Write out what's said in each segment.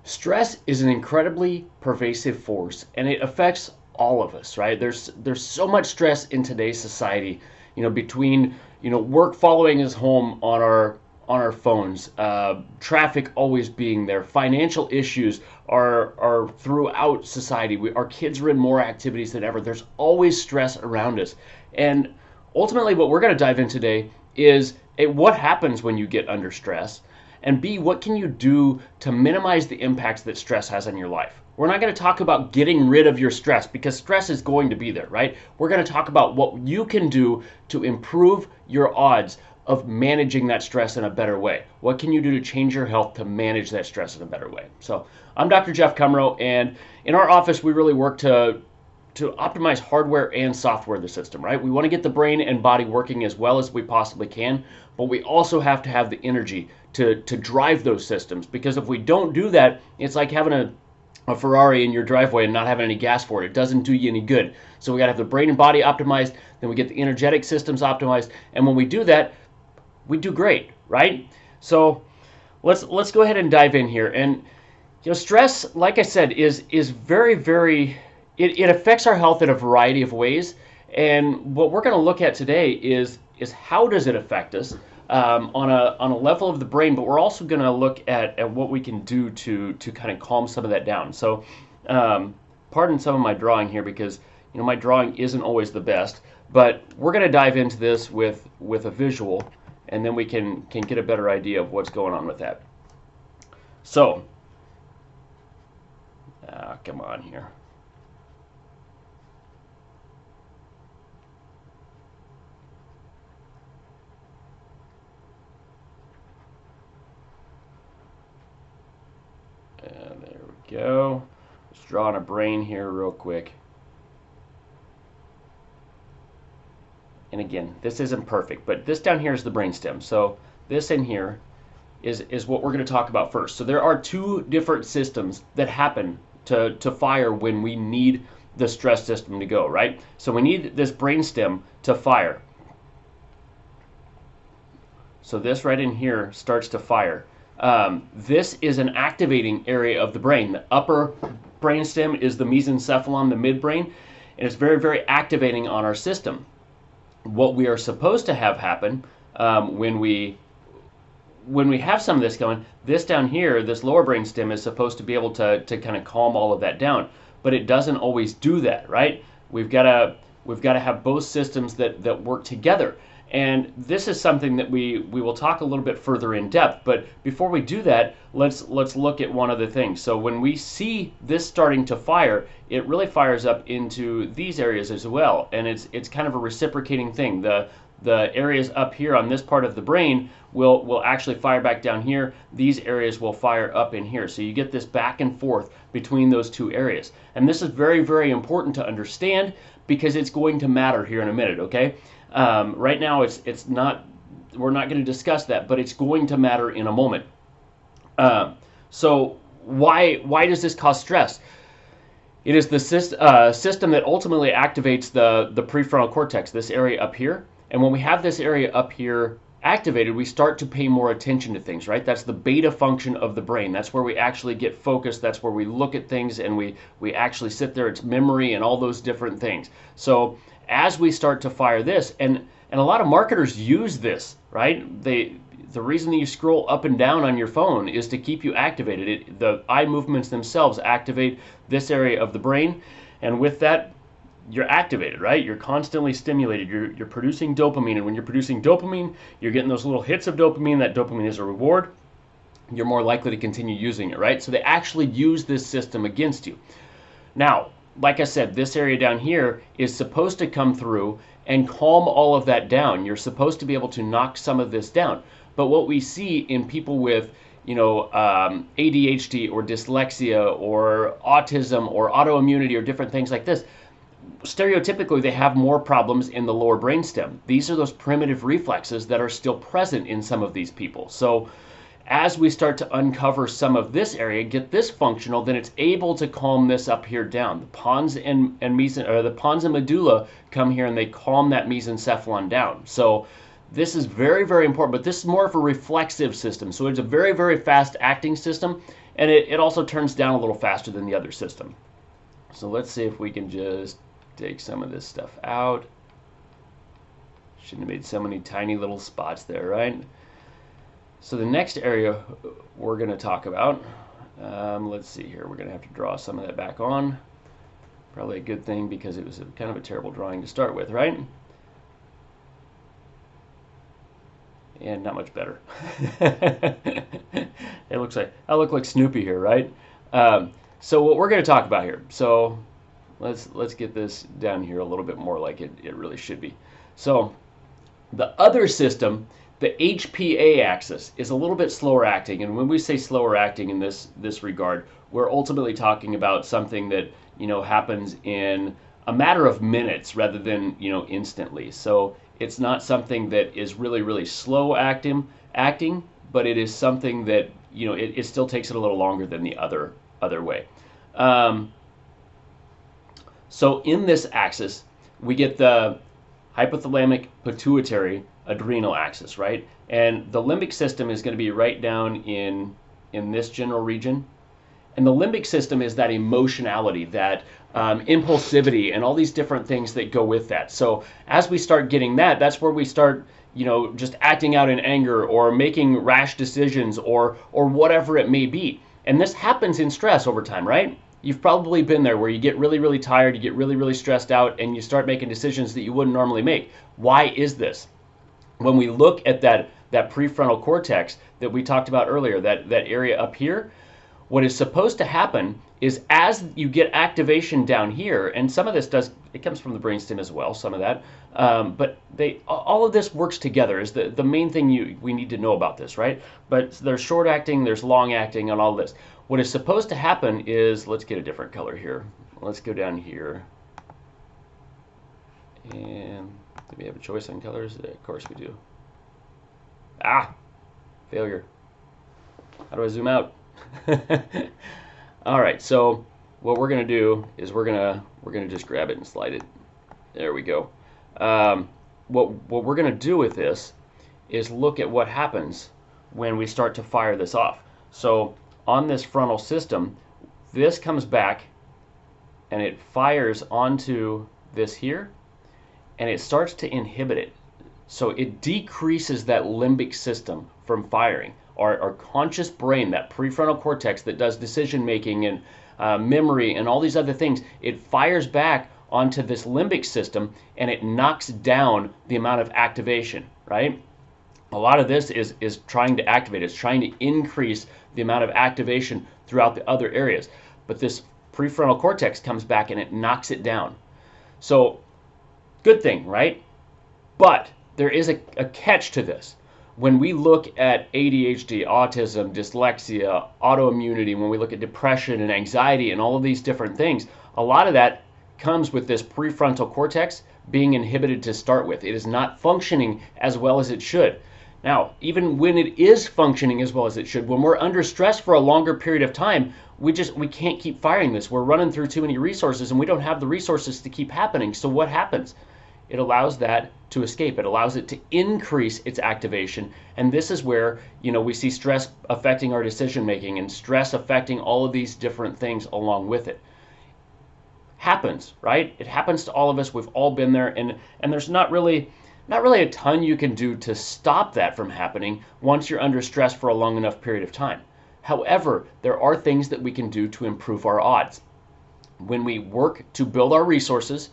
Stress is an incredibly pervasive force, and it affects all of us, right? There's so much stress in today's society, between work following us home on our phones, traffic always being there, financial issues are throughout society. Our kids are in more activities than ever. There's always stress around us, and ultimately, what we're going to dive in today is what happens when you get under stress, and B, what can you do to minimize the impacts that stress has on your life? We're not going to talk about getting rid of your stress because stress is going to be there, right? We're going to talk about what you can do to improve your odds of managing that stress in a better way. What can you do to change your health to manage that stress in a better way? So I'm Dr. Jeff Cumro, and in our office, we really work to optimize hardware and software of the system, right? We want to get the brain and body working as well as we possibly can, but we also have to have the energy to drive those systems, because if we don't do that, it's like having a Ferrari in your driveway and not having any gas for it. It doesn't do you any good. So we got to have the brain and body optimized, then we get the energetic systems optimized, and when we do that, we do great, right? So let's go ahead and dive in here. And stress, like I said, is very, very, it affects our health in a variety of ways. And what we're going to look at today is how does it affect us on a level of the brain, but we're also going to look at what we can do to kind of calm some of that down. So pardon some of my drawing here, because my drawing isn't always the best, but we're going to dive into this with a visual, and then we can get a better idea of what's going on with that. So come on here. There we go. Just drawing a brain here real quick. And again, this isn't perfect, but this down here is the brainstem. So this in here is what we're going to talk about first. So there are two different systems that happen to fire when we need the stress system to go, right? So we need this brainstem to fire. So this right in here starts to fire. This is an activating area of the brain. The upper brainstem is the mesencephalon, the midbrain, and it's very, very activating on our system. What we are supposed to have happen when we have some of this going, this down here, this lower brainstem is supposed to be able to kind of calm all of that down, but it doesn't always do that, right? We've got to have both systems that work together. And this is something that we will talk a little bit further in depth. But before we do that, let's look at one other thing. So when we see this starting to fire, it really fires up into these areas as well. And it's kind of a reciprocating thing. The areas up here on this part of the brain will actually fire back down here. These areas will fire up in here. So you get this back and forth between those two areas. And this is very, very important to understand, because it's going to matter here in a minute, okay? Right now, it's not. We're not going to discuss that, but it's going to matter in a moment. So why does this cause stress? It is the system that ultimately activates the prefrontal cortex, this area up here. And when we have this area up here activated, we start to pay more attention to things, right? That's the beta function of the brain. That's where we actually get focused. That's where we look at things and we actually sit there. It's memory and all those different things. So as we start to fire this, and a lot of marketers use this, right? The reason that you scroll up and down on your phone is to keep you activated. The eye movements themselves activate this area of the brain, and with that, you're activated, right? You're constantly stimulated. You're producing dopamine, and when you're producing dopamine, you're getting those little hits of dopamine. That dopamine is a reward. You're more likely to continue using it, right? So they actually use this system against you. Now, like I said, this area down here is supposed to come through and calm all of that down. You're supposed to be able to knock some of this down. But what we see in people with, ADHD or dyslexia or autism or autoimmunity or different things like this, stereotypically they have more problems in the lower brainstem. These are those primitive reflexes that are still present in some of these people. So as we start to uncover some of this area, get this functional, then it's able to calm this up here down. The pons and medulla come here and they calm that mesencephalon down. So this is very, very important, but this is more of a reflexive system. So it's a very, very fast acting system. and it also turns down a little faster than the other system. So let's see if we can just take some of this stuff out. Shouldn't have made so many tiny little spots there, right? So the next area we're going to talk about, let's see here, we're going to have to draw some of that back on. Probably a good thing because it was kind of a terrible drawing to start with, right? And not much better. It looks like I look like Snoopy here, right? So what we're going to talk about here. So let's get this down here a little bit more like it really should be. So the other system, the HPA axis, is a little bit slower acting, and when we say slower acting in this regard, we're ultimately talking about something that happens in a matter of minutes rather than instantly. So it's not something that is really slow acting, but it is something that it still takes it a little longer than the other way. So in this axis, we get the hypothalamic pituitary adrenal axis, right? And the limbic system is going to be right down in this general region. And the limbic system is that emotionality, that impulsivity, and all these different things that go with that. So as we start getting that, that's where we start, just acting out in anger or making rash decisions or whatever it may be. And this happens in stress over time, right? You've probably been there where you get really tired, you get really stressed out, and you start making decisions that you wouldn't normally make. Why is this? When we look at that prefrontal cortex that we talked about earlier, that area up here, what is supposed to happen is as you get activation down here, and some of this it comes from the brainstem as well, some of that, but all of this works together is the main thing we need to know about this, right? But there's short acting, there's long acting, and all this. What is supposed to happen is, let's get a different color here. Let's go down here. And do we have a choice on colors? Of course we do. Failure. How do I zoom out? All right, so what we're gonna do is we're gonna just grab it and slide it. There we go. What we're gonna do with this is look at what happens when we start to fire this off. So on this frontal system, this comes back and it fires onto this here, and it starts to inhibit it. So it decreases that limbic system from firing. Our conscious brain, that prefrontal cortex that does decision making and memory and all these other things, it fires back onto this limbic system and it knocks down the amount of activation, right? A lot of this is trying to activate. It's trying to increase the amount of activation throughout the other areas. But this prefrontal cortex comes back and it knocks it down. So, good thing, right? But there is a catch to this. When we look at ADHD, autism, dyslexia, autoimmunity, when we look at depression and anxiety and all of these different things, a lot of that comes with this prefrontal cortex being inhibited to start with. It is not functioning as well as it should. Now, even when it is functioning as well as it should, when we're under stress for a longer period of time, we can't keep firing this. We're running through too many resources and we don't have the resources to keep happening. So what happens? It allows that to escape. It allows it to increase its activation. And this is where, we see stress affecting our decision making and stress affecting all of these different things along with it. Happens, right? It happens to all of us. We've all been there, and there's not really a ton you can do to stop that from happening once you're under stress for a long enough period of time. However, there are things that we can do to improve our odds. When we work to build our resources,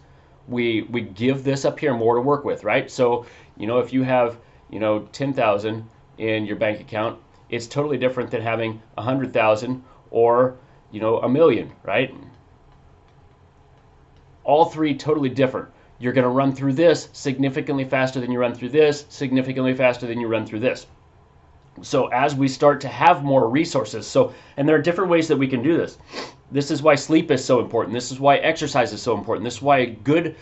we give this up here more to work with, right? So, if you have, 10,000 in your bank account, it's totally different than having 100,000 or, a million, right? All three totally different. You're going to run through this significantly faster than you run through this, significantly faster than you run through this. So as we start to have more resources, and there are different ways that we can do this. This is why sleep is so important. This is why exercise is so important. This is why good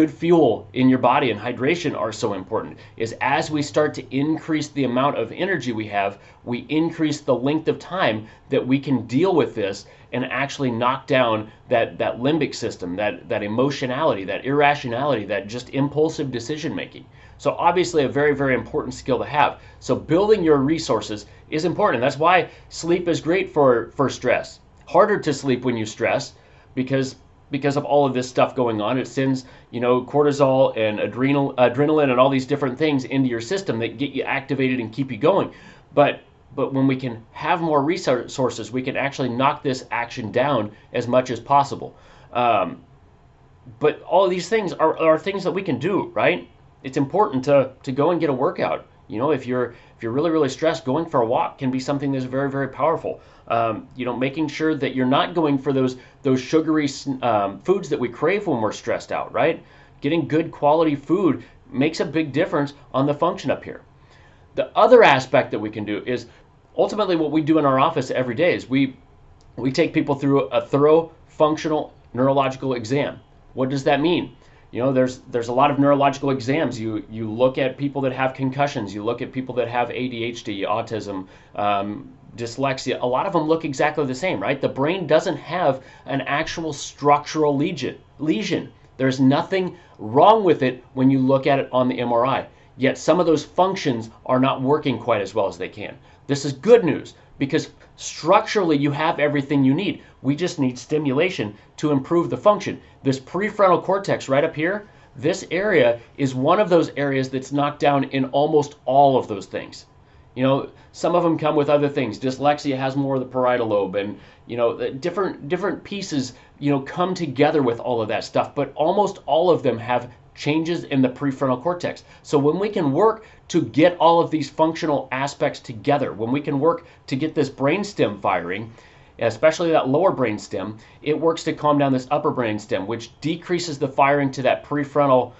fuel in your body and hydration are so important. Is as we start to increase the amount of energy we have, we increase the length of time that we can deal with this and actually knock down that limbic system, that emotionality, that irrationality, that just impulsive decision making. So obviously a very, very important skill to have. So building your resources is important. That's why sleep is great for stress. Harder to sleep when you stress because of all of this stuff going on. It sends, cortisol and adrenaline and all these different things into your system that get you activated and keep you going. But when we can have more resources, we can actually knock this action down as much as possible. But all of these things are things that we can do, right? It's important to go and get a workout. If you're really, really stressed, going for a walk can be something that's very, very powerful. Making sure that you're not going for those sugary foods that we crave when we're stressed out, right? Getting good quality food makes a big difference on the function up here. The other aspect that we can do is ultimately what we do in our office every day is we take people through a thorough functional neurological exam. What does that mean? There's a lot of neurological exams. You look at people that have concussions. You look at people that have ADHD, autism, dyslexia. A lot of them look exactly the same, right? The brain doesn't have an actual structural lesion. There's nothing wrong with it when you look at it on the MRI. Yet some of those functions are not working quite as well as they can. This is good news because structurally you have everything you need. We just need stimulation to improve the function. This prefrontal cortex right up here, this area is one of those areas that's knocked down in almost all of those things. Some of them come with other things. Dyslexia has more of the parietal lobe, and different pieces come together with all of that stuff, but almost all of them have changes in the prefrontal cortex. So when we can work to get all of these functional aspects together, when we can work to get this brainstem firing, especially that lower brainstem, it works to calm down this upper brainstem, which decreases the firing to that prefrontal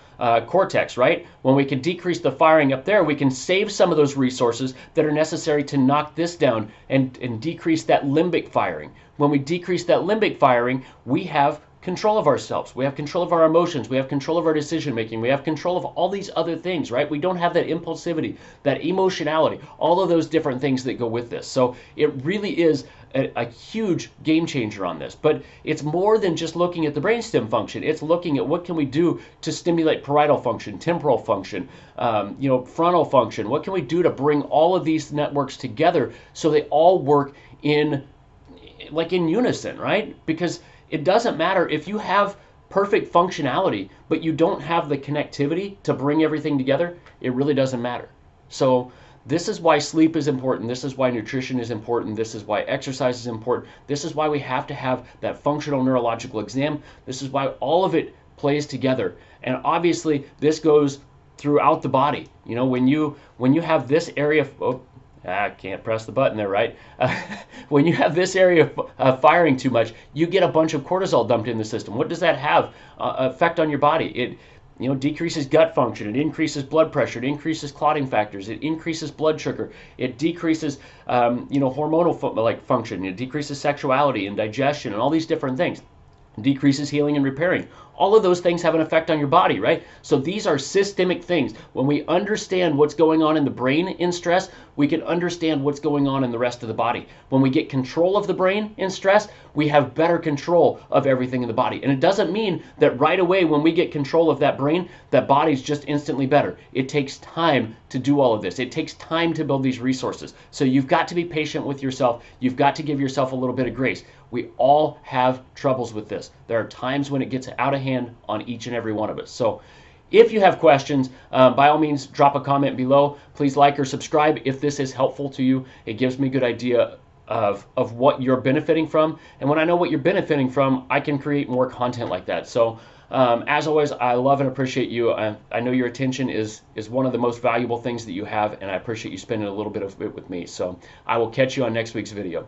cortex, right? When we can decrease the firing up there, we can save some of those resources that are necessary to knock this down and decrease that limbic firing. When we decrease that limbic firing, we have control of ourselves. We have control of our emotions. We have control of our decision making. We have control of all these other things, right? We don't have that impulsivity, that emotionality, all of those different things that go with this. So it really is a huge game changer on this. But it's more than just looking at the brainstem function. It's looking at what can we do to stimulate parietal function, temporal function, frontal function. What can we do to bring all of these networks together so they all work in unison, right? Because it doesn't matter if you have perfect functionality, but you don't have the connectivity to bring everything together, it really doesn't matter. So this is why sleep is important. This is why nutrition is important. This is why exercise is important. This is why we have to have that functional neurological exam. This is why all of it plays together. And obviously this goes throughout the body. When you have this area, I can't press the button there, right? When you have this area firing too much, you get a bunch of cortisol dumped in the system. What does that have effect on your body? It decreases gut function. It increases blood pressure. It increases clotting factors. It increases blood sugar. It decreases hormonal function. It decreases sexuality and digestion and all these different things. Decreases healing and repairing. All of those things have an effect on your body, right? So these are systemic things. When we understand what's going on in the brain in stress, we can understand what's going on in the rest of the body. When we get control of the brain in stress, we have better control of everything in the body. And it doesn't mean that right away when we get control of that brain, that body's just instantly better. It takes time to do all of this. It takes time to build these resources. So you've got to be patient with yourself. You've got to give yourself a little bit of grace. We all have troubles with this. There are times when it gets out of hand on each and every one of us. So if you have questions, by all means, drop a comment below. Please like or subscribe if this is helpful to you. It gives me a good idea of what you're benefiting from. And when I know what you're benefiting from, I can create more content like that. So as always, I love and appreciate you. I know your attention is one of the most valuable things that you have, and I appreciate you spending a little bit of it with me. So I will catch you on next week's video.